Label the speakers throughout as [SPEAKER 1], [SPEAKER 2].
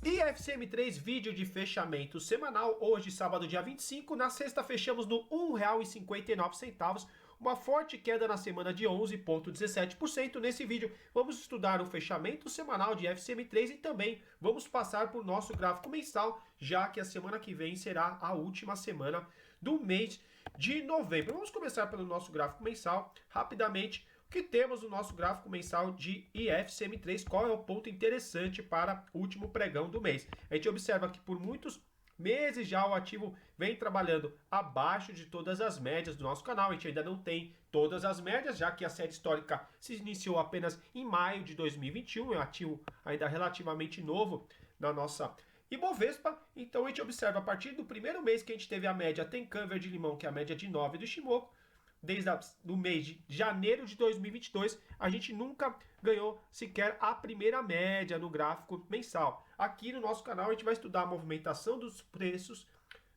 [SPEAKER 1] IFCM3 vídeo de fechamento semanal, hoje sábado dia 25, na sexta fechamos no R$ 1,59, uma forte queda na semana de 11,17%. Nesse vídeo vamos estudar o fechamento semanal de IFCM3 e também vamos passar por nosso gráfico mensal, já que a semana que vem será a última semana do mês de novembro. Vamos começar pelo nosso gráfico mensal, rapidamente. O que temos no nosso gráfico mensal de IFCM3, qual é o ponto interessante para o último pregão do mês? A gente observa que por muitos meses já o ativo vem trabalhando abaixo de todas as médias do nosso canal. A gente ainda não tem todas as médias, já que a série histórica se iniciou apenas em maio de 2021, é um ativo ainda relativamente novo na nossa Ibovespa. Então a gente observa a partir do primeiro mês que a gente teve a média Tenkan Verde Limão, que é a média de 9 do Shimoku, desde o mês de janeiro de 2022, a gente nunca ganhou sequer a primeira média no gráfico mensal. Aqui no nosso canal a gente vai estudar a movimentação dos preços,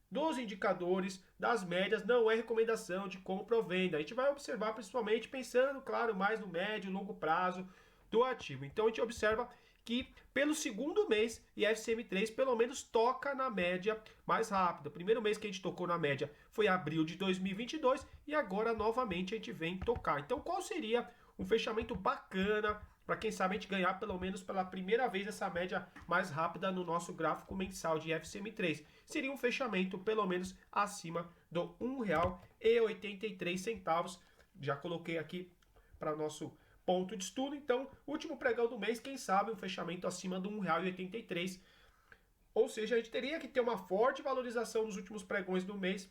[SPEAKER 1] dos indicadores, das médias, não é recomendação de compra ou venda. A gente vai observar principalmente pensando, claro, mais no médio e longo prazo do ativo. Então a gente observa que pelo segundo mês, IFCM3 pelo menos toca na média mais rápida. O primeiro mês que a gente tocou na média foi abril de 2022 e agora novamente a gente vem tocar. Então qual seria um fechamento bacana para quem sabe a gente ganhar pelo menos pela primeira vez essa média mais rápida no nosso gráfico mensal de IFCM3? Seria um fechamento pelo menos acima do R$ 1,83. Já coloquei aqui para nosso ponto de estudo. Então, último pregão do mês, quem sabe um fechamento acima do R$ 1,83. Ou seja, a gente teria que ter uma forte valorização nos últimos pregões do mês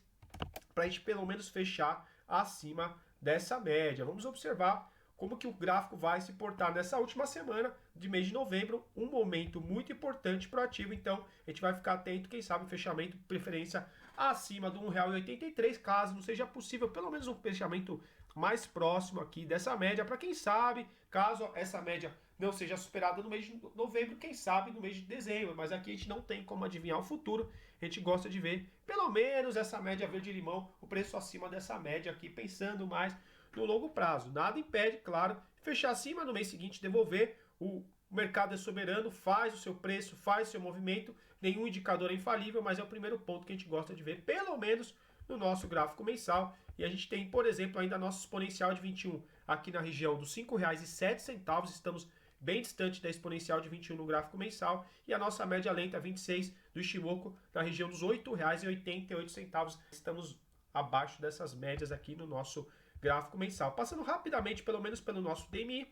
[SPEAKER 1] para a gente pelo menos fechar acima dessa média. Vamos observar como que o gráfico vai se portar nessa última semana de mês de novembro, um momento muito importante para o ativo. Então a gente vai ficar atento, quem sabe fechamento, preferência acima do R$ 1,83, caso não seja possível, pelo menos um fechamento mais próximo aqui dessa média, para quem sabe, caso essa média não seja superada no mês de novembro, quem sabe no mês de dezembro, mas aqui a gente não tem como adivinhar o futuro, a gente gosta de ver pelo menos essa média verde-limão, o preço acima dessa média aqui, pensando mais no longo prazo. Nada impede, claro, fechar acima no mês seguinte, devolver. O mercado é soberano, faz o seu preço, faz o seu movimento, nenhum indicador é infalível, mas é o primeiro ponto que a gente gosta de ver, pelo menos no nosso gráfico mensal. E a gente tem, por exemplo, ainda a nossa exponencial de 21 aqui na região dos R$ 5,07, estamos bem distante da exponencial de 21 no gráfico mensal, e a nossa média lenta 26 do Shimoku na região dos R$ 8,88, estamos abaixo dessas médias aqui no nosso gráfico mensal. Passando rapidamente, pelo menos pelo nosso DMI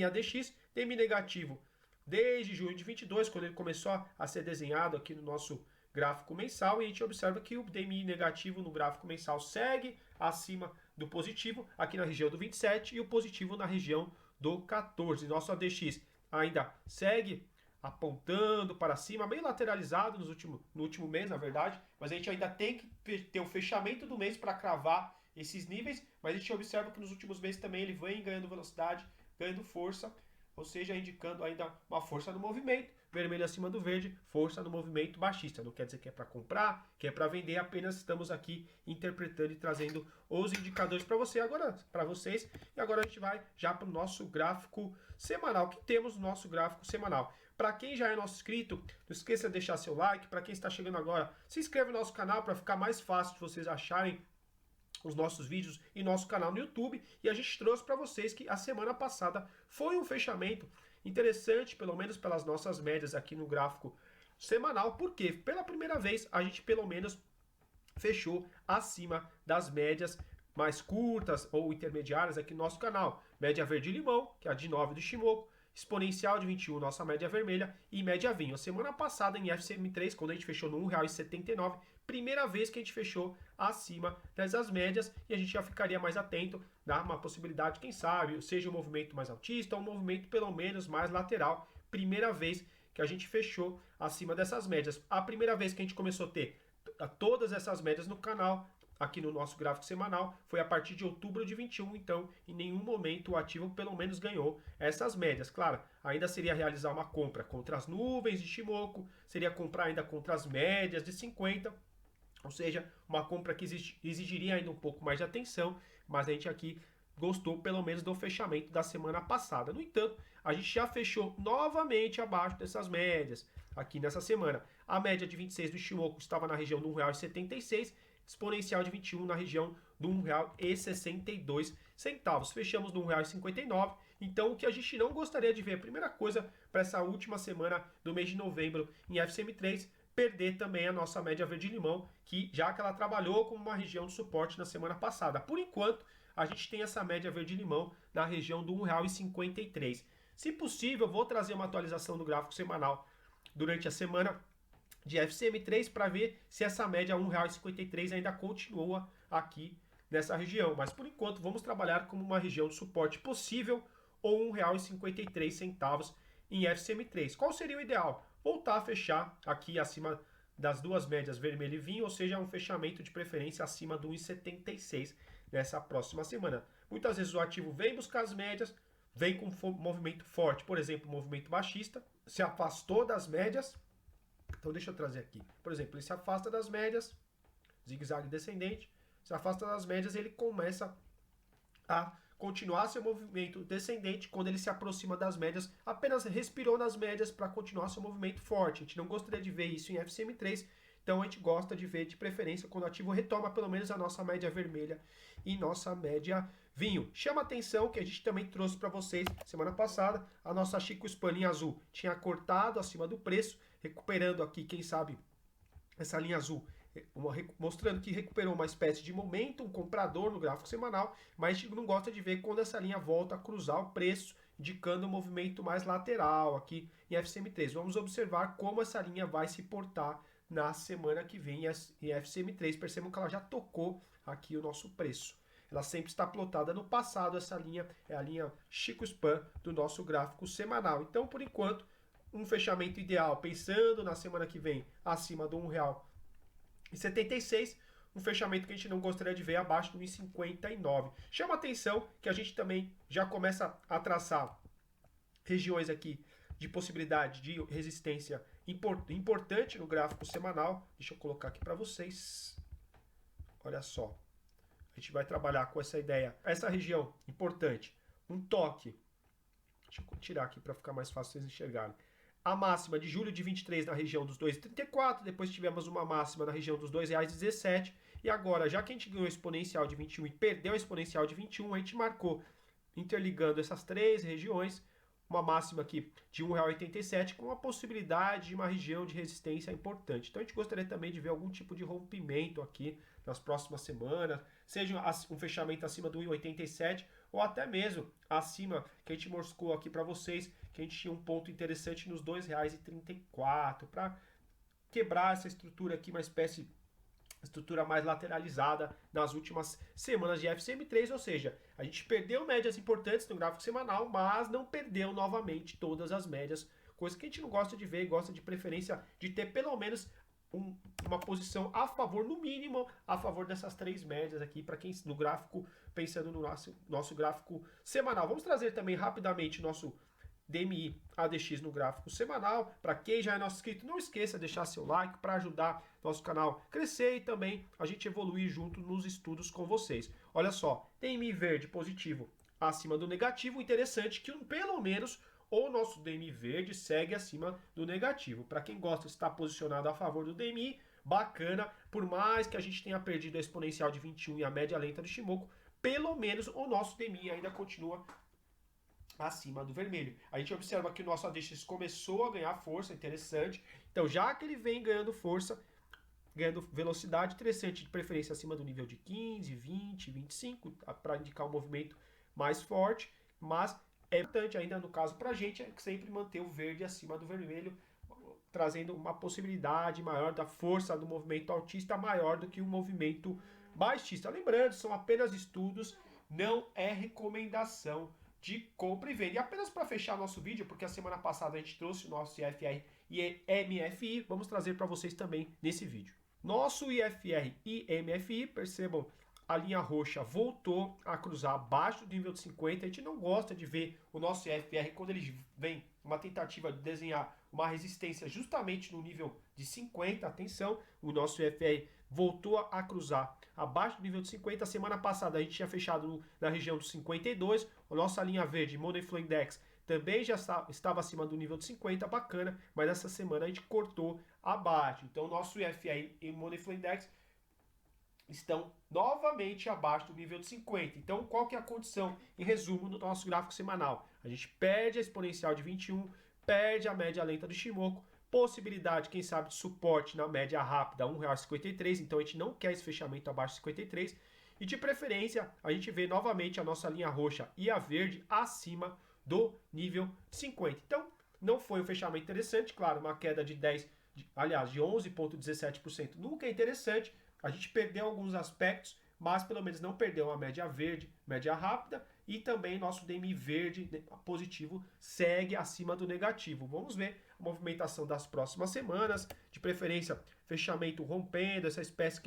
[SPEAKER 1] ADX, DMI negativo desde junho de 22, quando ele começou a ser desenhado aqui no nosso gráfico mensal, e a gente observa que o DMI negativo no gráfico mensal segue acima do positivo, aqui na região do 27, e o positivo na região do 14. Nosso ADX ainda segue apontando para cima, meio lateralizado no último mês, na verdade, mas a gente ainda tem que ter o fechamento do mês para cravar esses níveis, mas a gente observa que nos últimos meses também ele vem ganhando velocidade, ganhando força, ou seja, indicando ainda uma força no movimento, vermelho acima do verde, força no movimento baixista. Não quer dizer que é para comprar, que é para vender, apenas estamos aqui interpretando e trazendo os indicadores para vocês. E agora a gente vai já para o nosso gráfico semanal. O que temos no nosso gráfico semanal? Para quem já é nosso inscrito, não esqueça de deixar seu like. Para quem está chegando agora, se inscreve no nosso canal para ficar mais fácil de vocês acharem os nossos vídeos e nosso canal no YouTube. E a gente trouxe para vocês que a semana passada foi um fechamento interessante, pelo menos pelas nossas médias aqui no gráfico semanal, porque pela primeira vez a gente pelo menos fechou acima das médias mais curtas ou intermediárias aqui no nosso canal. Média verde-limão, que é a de 9 do Shimoku, exponencial de 21, nossa média vermelha, e média vinho. Semana passada em FCM3, quando a gente fechou no R$ 1,79, primeira vez que a gente fechou acima dessas médias, e a gente já ficaria mais atento, dá uma possibilidade, quem sabe, seja um movimento mais altista ou um movimento pelo menos mais lateral. Primeira vez que a gente fechou acima dessas médias. A primeira vez que a gente começou a ter todas essas médias no canal, aqui no nosso gráfico semanal, foi a partir de outubro de 21, então em nenhum momento o ativo pelo menos ganhou essas médias. Claro, ainda seria realizar uma compra contra as nuvens de Shimoku, seria comprar ainda contra as médias de 50, ou seja, uma compra que exigiria ainda um pouco mais de atenção, mas a gente aqui gostou pelo menos do fechamento da semana passada. No entanto, a gente já fechou novamente abaixo dessas médias aqui nessa semana. A média de 26 do Ichimoku estava na região do R$ 1,76, exponencial de 21 na região do R$ 1,62. Fechamos no R$ 1,59. Então, o que a gente não gostaria de ver, a primeira coisa para essa última semana do mês de novembro em FCM3, perder também a nossa média verde-limão, que já que ela trabalhou como uma região de suporte na semana passada. Por enquanto, a gente tem essa média verde-limão na região do R$ 1,53. Se possível, eu vou trazer uma atualização do gráfico semanal durante a semana de FCM3 para ver se essa média R$ 1,53 ainda continua aqui nessa região. Mas por enquanto, vamos trabalhar como uma região de suporte possível ou R$ 1,53 em FCM3. Qual seria o ideal? Voltar a fechar aqui acima das duas médias vermelho e vinho, ou seja, um fechamento de preferência acima do 1,76 nessa próxima semana. Muitas vezes o ativo vem buscar as médias, vem com um movimento forte, por exemplo, movimento baixista, se afastou das médias. Então deixa eu trazer aqui. Por exemplo, ele se afasta das médias, zigue-zague descendente, se afasta das médias, ele começa a continuar seu movimento descendente. Quando ele se aproxima das médias, apenas respirou nas médias para continuar seu movimento forte. A gente não gostaria de ver isso em FCM3, então a gente gosta de ver de preferência quando o ativo retoma pelo menos a nossa média vermelha e nossa média vinho. Chama atenção que a gente também trouxe para vocês semana passada, a nossa Chico Span em azul tinha cortado acima do preço, recuperando aqui, quem sabe, essa linha azul, mostrando que recuperou uma espécie de momento, um comprador no gráfico semanal, mas a gente não gosta de ver quando essa linha volta a cruzar o preço, indicando um movimento mais lateral aqui em FCM3. Vamos observar como essa linha vai se portar na semana que vem em FCM3. Percebam que ela já tocou aqui o nosso preço. Ela sempre está plotada no passado, essa linha é a linha Chico Span do nosso gráfico semanal. Então, por enquanto, um fechamento ideal, pensando na semana que vem, acima do R$1,76, um fechamento que a gente não gostaria de ver abaixo do 1,59. Chama atenção que a gente também já começa a traçar regiões aqui de possibilidade de resistência importante no gráfico semanal. Deixa eu colocar aqui para vocês. Olha só. A gente vai trabalhar com essa ideia. Essa região importante, um toque. Deixa eu tirar aqui para ficar mais fácil vocês enxergarem. A máxima de julho de 23 na região dos 2,34, depois tivemos uma máxima na região dos R$2,17, e agora, já que a gente ganhou o exponencial de 21 e perdeu o exponencial de 21, a gente marcou, interligando essas três regiões, uma máxima aqui de R$1,87, com a possibilidade de uma região de resistência importante. Então a gente gostaria também de ver algum tipo de rompimento aqui nas próximas semanas, seja um fechamento acima do 1,87 ou até mesmo acima, que a gente mostrou aqui para vocês, que a gente tinha um ponto interessante nos R$2,34, para quebrar essa estrutura aqui, uma espécie de estrutura mais lateralizada nas últimas semanas de FCM3, ou seja, a gente perdeu médias importantes no gráfico semanal, mas não perdeu novamente todas as médias, coisa que a gente não gosta de ver, gosta de preferência de ter pelo menos uma posição a favor, no mínimo, a favor dessas três médias aqui, para quem no gráfico, pensando no nosso gráfico semanal. Vamos trazer também rapidamente o nosso DMI ADX no gráfico semanal. Para quem já é nosso inscrito, não esqueça de deixar seu like para ajudar nosso canal a crescer e também a gente evoluir junto nos estudos com vocês. Olha só, DMI verde positivo acima do negativo, interessante que pelo menos o nosso DMI verde segue acima do negativo. Para quem gosta de estar posicionado a favor do DMI, bacana, por mais que a gente tenha perdido a exponencial de 21 e a média lenta do Ichimoku, pelo menos o nosso DMI ainda continua acima do vermelho. A gente observa que o nosso ADX começou a ganhar força, interessante. Então, já que ele vem ganhando força, ganhando velocidade, interessante, de preferência acima do nível de 15, 20, 25, para indicar um movimento mais forte, mas é importante ainda no caso para a gente é sempre manter o verde acima do vermelho, trazendo uma possibilidade maior da força do movimento altista maior do que o movimento baixista. Lembrando, são apenas estudos, não é recomendação de compra e venda. E apenas para fechar nosso vídeo, porque a semana passada a gente trouxe o nosso IFR e MFI, vamos trazer para vocês também nesse vídeo. Nosso IFR e MFI, percebam, a linha roxa voltou a cruzar abaixo do nível de 50. A gente não gosta de ver o nosso IFR quando ele vem uma tentativa de desenhar uma resistência justamente no nível de 50, atenção, o nosso FR voltou a cruzar abaixo do nível de 50. Semana passada a gente tinha fechado na região dos 52, a nossa linha verde, Money Flow Index, também já estava acima do nível de 50, bacana, mas essa semana a gente cortou abaixo. Então, nosso IFR e Money Flow Index estão novamente abaixo do nível de 50. Então, qual que é a condição? Em resumo, no nosso gráfico semanal, a gente perde a exponencial de 21, perde a média lenta do Shimoku, possibilidade, quem sabe, de suporte na média rápida, R$ 1,53, então a gente não quer esse fechamento abaixo de 53, e de preferência, a gente vê novamente a nossa linha roxa e a verde acima do nível 50. Então, não foi um fechamento interessante, claro, uma queda de 11,17% nunca é interessante, a gente perdeu alguns aspectos, mas pelo menos não perdeu a média verde, média rápida, e também nosso DMI verde positivo segue acima do negativo. Vamos ver a movimentação das próximas semanas, de preferência fechamento rompendo, essa espécie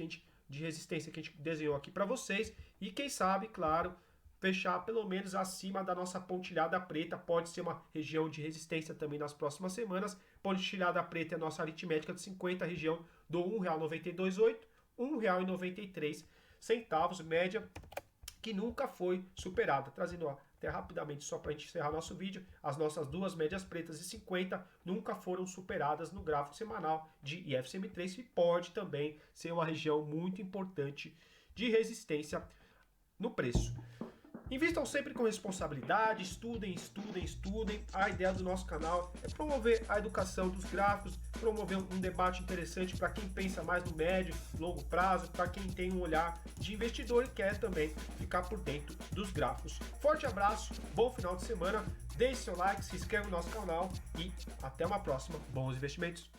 [SPEAKER 1] de resistência que a gente desenhou aqui para vocês, e quem sabe, claro, fechar pelo menos acima da nossa pontilhada preta, pode ser uma região de resistência também nas próximas semanas. Pontilhada preta é a nossa aritmética de 50, região do R$ 1,928, R$ 1,93, média que nunca foi superada. Trazendo até rapidamente, só para a gente encerrar nosso vídeo, as nossas duas médias pretas de 50 nunca foram superadas no gráfico semanal de IFCM3, e pode também ser uma região muito importante de resistência no preço. Invistam sempre com responsabilidade, estudem. A ideia do nosso canal é promover a educação dos gráficos, promover um debate interessante para quem pensa mais no médio, longo prazo, para quem tem um olhar de investidor e quer também ficar por dentro dos gráficos. Forte abraço, bom final de semana, deixe seu like, se inscreva no nosso canal e até uma próxima. Bons investimentos!